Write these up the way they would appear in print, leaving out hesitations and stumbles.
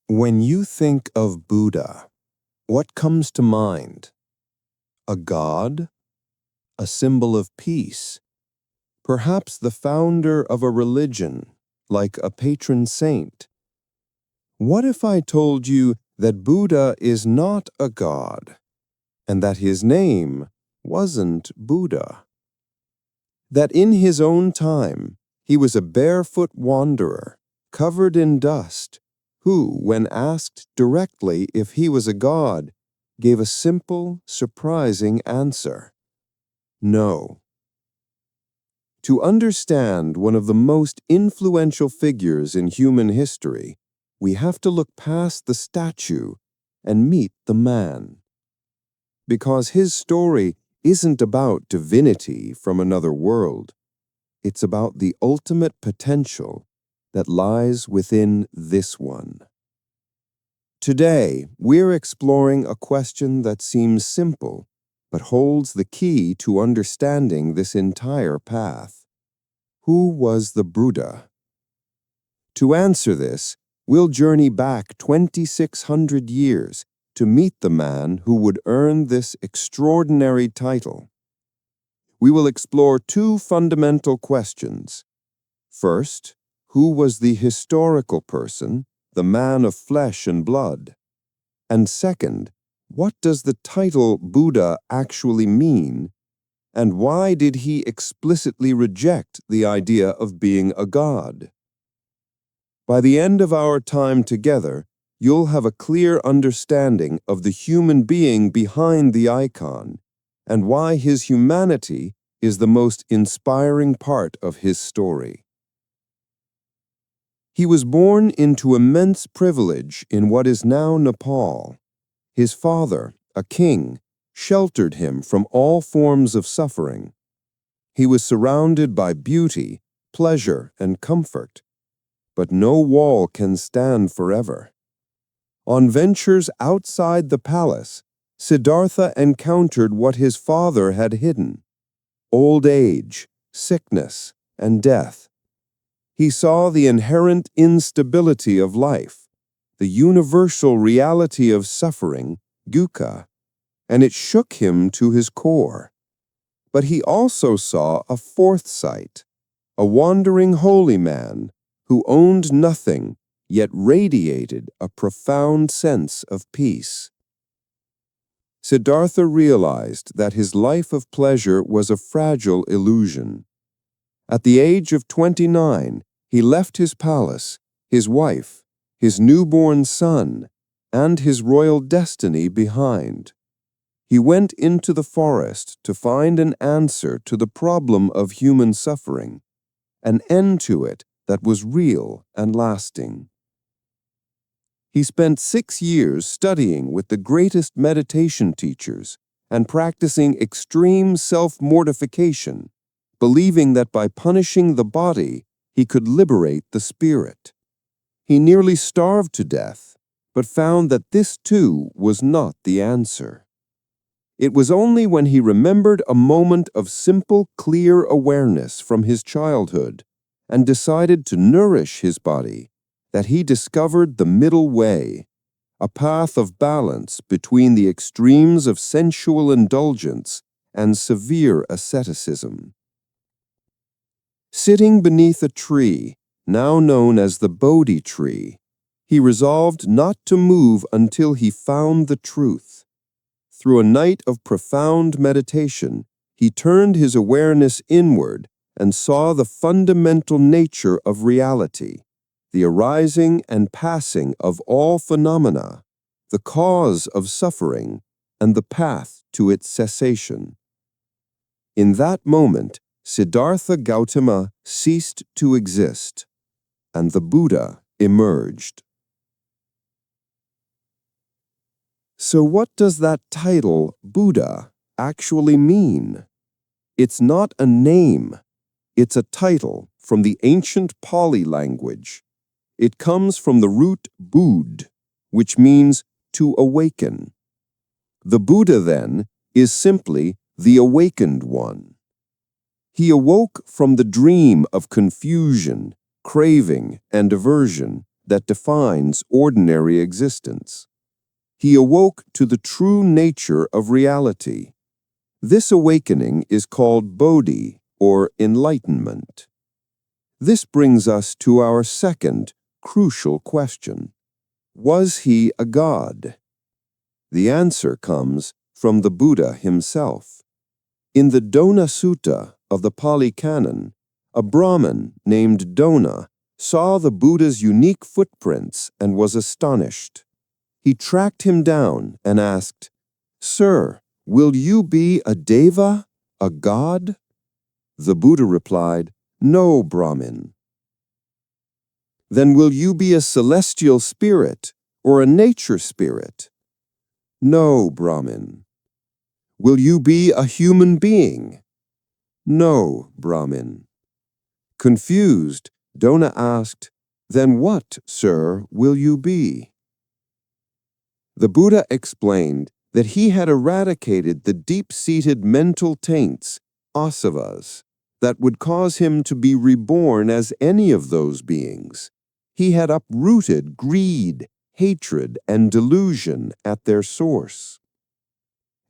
When you think of Buddha, what comes to mind? A god? A symbol of peace? Perhaps the founder of a religion, like a patron saint? What if I told you that Buddha is not a god, and that his name wasn't Buddha? That in his own time, he was a barefoot wanderer, covered in dust, who, when asked directly if he was a god, gave a simple, surprising answer: no. To understand one of the most influential figures in human history, we have to look past the statue and meet the man. Because his story isn't about divinity from another world. It's about the ultimate potential that lies within this one. Today, we're exploring a question that seems simple, but holds the key to understanding this entire path. Who was the Buddha? To answer this, we'll journey back 2,600 years to meet the man who would earn this extraordinary title. We will explore two fundamental questions. First, who was the historical person, the man of flesh and blood? And second, what does the title Buddha actually mean, and why did he explicitly reject the idea of being a god? By the end of our time together, you'll have a clear understanding of the human being behind the icon, and why his humanity is the most inspiring part of his story. He was born into immense privilege in what is now Nepal. His father, a king, sheltered him from all forms of suffering. He was surrounded by beauty, pleasure, and comfort. But no wall can stand forever. On ventures outside the palace, Siddhartha encountered what his father had hidden: old age, sickness, and death. He saw the inherent instability of life, the universal reality of suffering, dukkha, and it shook him to his core. But he also saw a fourth sight, a wandering holy man who owned nothing, yet radiated a profound sense of peace. Siddhartha realized that his life of pleasure was a fragile illusion. At the age of 29, he left his palace, his wife, his newborn son, and his royal destiny behind. He went into the forest to find an answer to the problem of human suffering, an end to it that was real and lasting. He spent 6 years studying with the greatest meditation teachers and practicing extreme self-mortification, believing that by punishing the body, he could liberate the spirit. He nearly starved to death, but found that this too was not the answer. It was only when he remembered a moment of simple, clear awareness from his childhood and decided to nourish his body that he discovered the middle way, a path of balance between the extremes of sensual indulgence and severe asceticism. Sitting beneath a tree, now known as the Bodhi tree, he resolved not to move until he found the truth. Through a night of profound meditation, he turned his awareness inward and saw the fundamental nature of reality, the arising and passing of all phenomena, the cause of suffering, and the path to its cessation. In that moment, Siddhartha Gautama ceased to exist, and the Buddha emerged. So what does that title, Buddha, actually mean? It's not a name. It's a title from the ancient Pali language. It comes from the root Bud, which means to awaken. The Buddha, then, is simply the awakened one. He awoke from the dream of confusion, craving, and aversion, that defines ordinary existence. He awoke to the true nature of reality. This awakening is called Bodhi, or enlightenment. This brings us to our second, crucial question. Was he a god? The answer comes from the Buddha himself. In the Dona Sutta of the Pali Canon, a Brahmin named Dona saw the Buddha's unique footprints and was astonished. He tracked him down and asked, "Sir, will you be a deva, a god?" The Buddha replied, "No, Brahmin." "Then will you be a celestial spirit or a nature spirit?" "No, Brahmin." "Will you be a human being?" "No, Brahmin." Confused, Dona asked, "Then what, sir, will you be?" The Buddha explained that he had eradicated the deep-seated mental taints, asavas, that would cause him to be reborn as any of those beings. He had uprooted greed, hatred, and delusion at their source.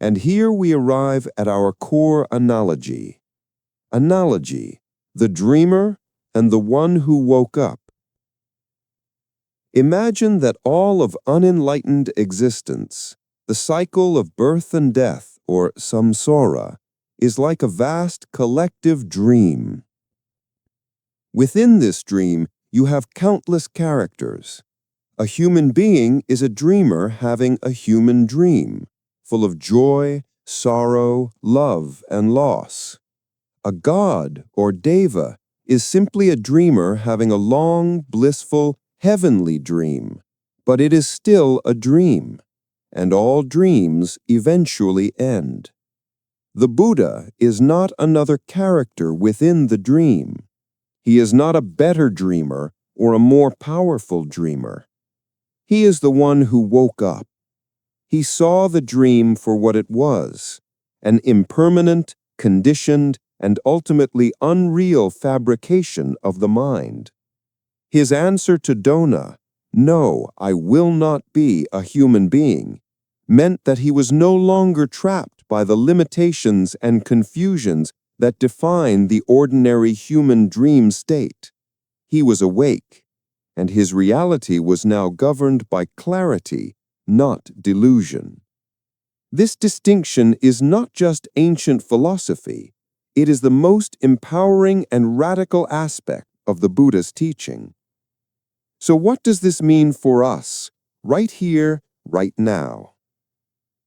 And here we arrive at our core analogy. Analogy, the dreamer and the one who woke up. Imagine that all of unenlightened existence, the cycle of birth and death, or samsara, is like a vast collective dream. Within this dream, you have countless characters. A human being is a dreamer having a human dream, full of joy, sorrow, love, and loss. A god, or deva, is simply a dreamer having a long, blissful, heavenly dream, but it is still a dream, and all dreams eventually end. The Buddha is not another character within the dream. He is not a better dreamer or a more powerful dreamer. He is the one who woke up. He saw the dream for what it was, an impermanent, conditioned, and ultimately unreal fabrication of the mind. His answer to Dona, "No, I will not be a human being," meant that he was no longer trapped by the limitations and confusions that define the ordinary human dream state. He was awake, and his reality was now governed by clarity, not delusion. This distinction is not just ancient philosophy. It is the most empowering and radical aspect of the Buddha's teaching. So what does this mean for us, right here, right now?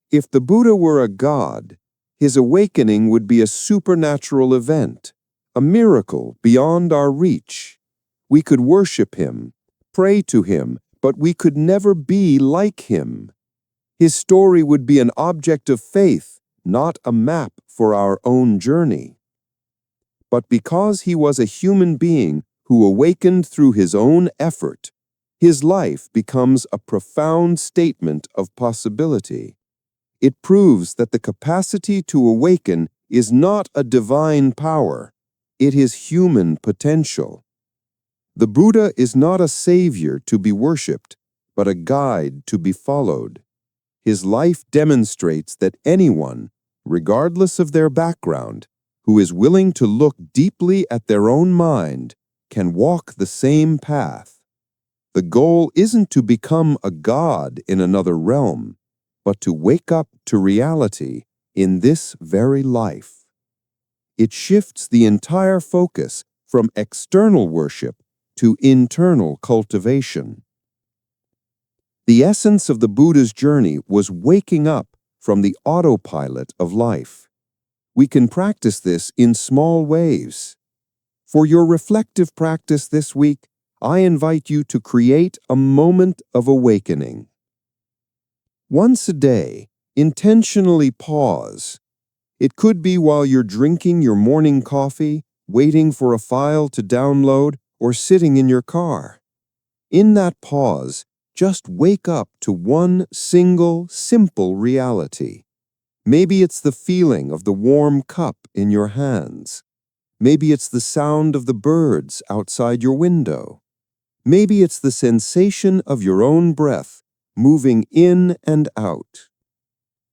If the Buddha were a god, his awakening would be a supernatural event, a miracle beyond our reach. We could worship him, pray to him, but we could never be like him. His story would be an object of faith, not a map for our own journey. But because he was a human being who awakened through his own effort, his life becomes a profound statement of possibility. It proves that the capacity to awaken is not a divine power, it is human potential. The Buddha is not a savior to be worshipped, but a guide to be followed. His life demonstrates that anyone, regardless of their background, who is willing to look deeply at their own mind, can walk the same path. The goal isn't to become a god in another realm, but to wake up to reality in this very life. It shifts the entire focus from external worship to internal cultivation. The essence of the Buddha's journey was waking up from the autopilot of life. We can practice this in small ways. For your reflective practice this week, I invite you to create a moment of awakening. Once a day, intentionally pause. It could be while you're drinking your morning coffee, waiting for a file to download, or sitting in your car. In that pause, just wake up to one single, simple reality. Maybe it's the feeling of the warm cup in your hands. Maybe it's the sound of the birds outside your window. Maybe it's the sensation of your own breath moving in and out.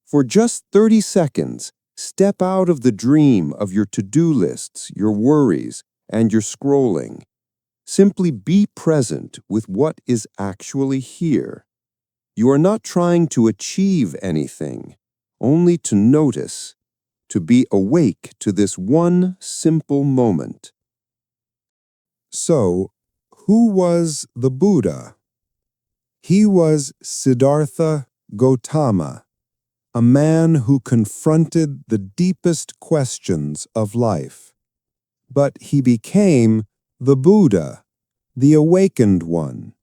For just 30 seconds, step out of the dream of your to-do lists, your worries, and your scrolling. Simply be present with what is actually here. You are not trying to achieve anything, only to notice, to be awake to this one simple moment. So, who was the Buddha? He was Siddhartha Gautama, a man who confronted the deepest questions of life. But he became the Buddha, the awakened one,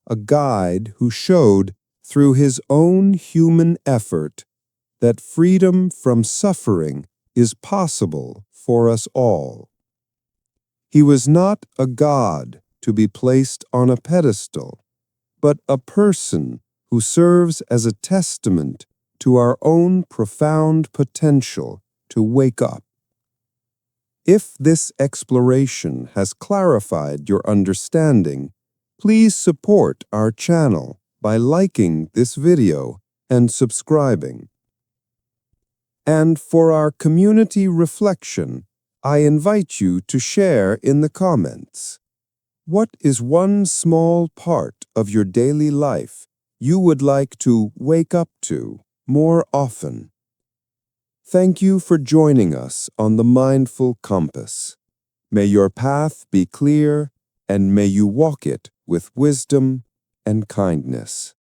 a guide who showed through his own human effort that freedom from suffering is possible for us all. He was not a god to be placed on a pedestal, but a person who serves as a testament to our own profound potential to wake up. If this exploration has clarified your understanding, please support our channel by liking this video and subscribing. And for our community reflection, I invite you to share in the comments. What is one small part of your daily life you would like to wake up to more often? Thank you for joining us on the Mindful Compass. May your path be clear, and may you walk it with wisdom and kindness.